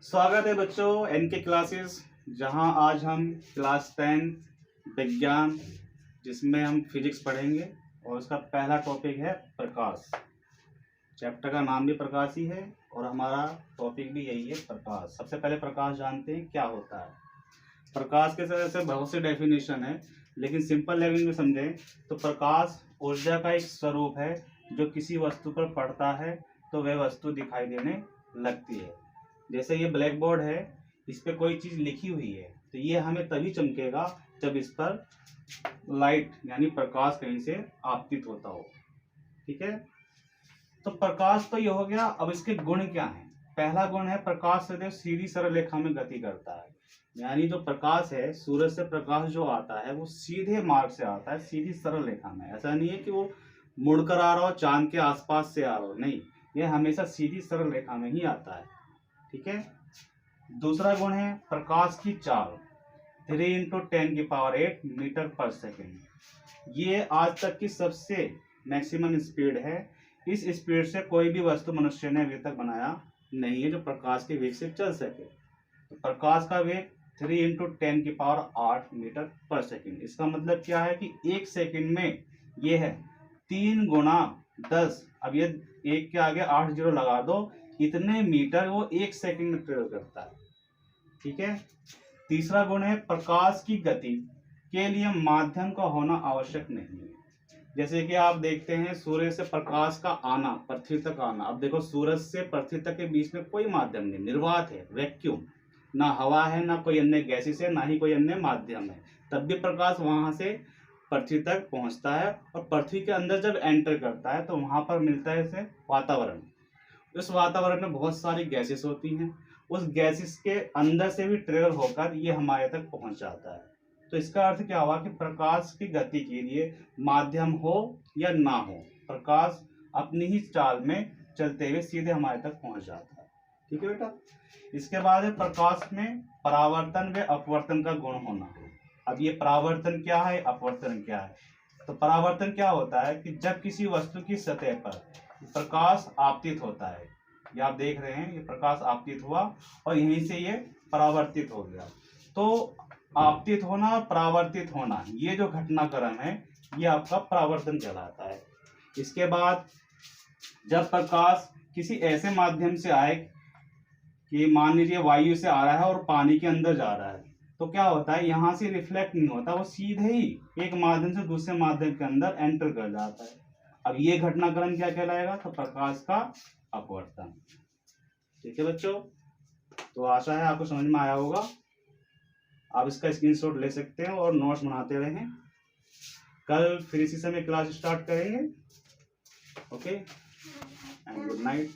स्वागत है बच्चों एनके क्लासेस, जहां आज हम क्लास 10 विज्ञान जिसमें हम फिजिक्स पढ़ेंगे और उसका पहला टॉपिक है प्रकाश। चैप्टर का नाम भी प्रकाश ही है और हमारा टॉपिक भी यही है, प्रकाश। सबसे पहले प्रकाश जानते हैं क्या होता है। प्रकाश के तरह से बहुत सी डेफिनेशन है, लेकिन सिंपल लैंग्वेज में समझें तो प्रकाश ऊर्जा का एक स्वरूप है जो किसी वस्तु पर पड़ता है तो वह वस्तु दिखाई देने लगती है। जैसे ये ब्लैक बोर्ड है, इस पे कोई चीज लिखी हुई है तो ये हमें तभी चमकेगा जब इस पर लाइट यानी प्रकाश कहीं से आपतित होता हो। ठीक है, तो प्रकाश तो ये हो गया। अब इसके गुण क्या हैं? पहला गुण है प्रकाश सदैव सीधी सरल रेखा में गति करता है। यानी जो प्रकाश है, सूरज से प्रकाश जो आता है वो सीधे मार्ग से आता है, सीधी सरल रेखा में। ऐसा नहीं है कि वो मुड़कर आ रहा हो, चांद के आसपास से आ रहा हो, नहीं, यह हमेशा सीधी सरल रेखा में ही आता है। ठीक है। दूसरा गुण है प्रकाश की चाल, 3 × 10⁸ मीटर पर सेकेंड। ये आज तक की सबसे मैक्सिमम स्पीड है। इस स्पीड से कोई भी वस्तु मनुष्य ने अभी तक बनाया नहीं है जो प्रकाश के वेग से चल सके। तो प्रकाश का वेग 3 × 10⁸ मीटर पर सेकेंड। इसका मतलब क्या है कि एक सेकेंड में ये है 3 × 10। अब ये एक के आगे 8 जीरो लगा दो, इतने मीटर वो एक सेकंड में ट्रेवल करता है। ठीक है। तीसरा गुण है प्रकाश की गति के लिए माध्यम का होना आवश्यक नहीं है। जैसे कि आप देखते हैं सूर्य से प्रकाश का आना, पृथ्वी तक आना। अब देखो, सूरज से पृथ्वी तक के बीच में कोई माध्यम नहीं, निर्वात है, वैक्यूम, ना हवा है, ना कोई अन्य गैसेस है, ना ही कोई अन्य माध्यम है, तब भी प्रकाश वहां से पृथ्वी तक पहुंचता है। और पृथ्वी के अंदर जब एंटर करता है तो वहां पर मिलता है इसे वातावरण। उस वातावरण में बहुत सारी गैसेस होती हैं, उस गैसेस के अंदर से भी ट्रेवल होकर ये हमारे तक पहुंच जाता है। तो इसका अर्थ क्या हुआ कि प्रकाश की गति के लिए माध्यम हो या ना हो, प्रकाश अपनी ही चाल में चलते हुए सीधे हमारे तक पहुंच जाता है। ठीक है बेटा। इसके बाद है प्रकाश में परावर्तन व अपवर्तन का गुण होना। अब ये परावर्तन क्या है, अपवर्तन क्या है? तो परावर्तन क्या होता है कि जब किसी वस्तु की सतह पर प्रकाश आपतित होता है, ये आप देख रहे हैं, ये प्रकाश आपतित हुआ और यहीं से ये परावर्तित हो गया। तो आपतित होना और परावर्तित होना, ये जो घटनाक्रम है, ये आपका परावर्तन कहलाता है। इसके बाद जब प्रकाश किसी ऐसे माध्यम से आए कि मान लीजिए वायु से आ रहा है और पानी के अंदर जा रहा है, तो क्या होता है, यहां से रिफ्लेक्ट नहीं होता, वो सीधे ही एक माध्यम से दूसरे माध्यम के अंदर एंटर कर जाता है। अब ये घटनाक्रम क्या कहलाएगा? तो प्रकाश का अपवर्तन। ठीक है बच्चों, तो आशा है आपको समझ में आया होगा। आप इसका स्क्रीनशॉट ले सकते हैं और नोट्स बनाते रहें। कल फिर इसी समय क्लास स्टार्ट करेंगे। Okay and good night.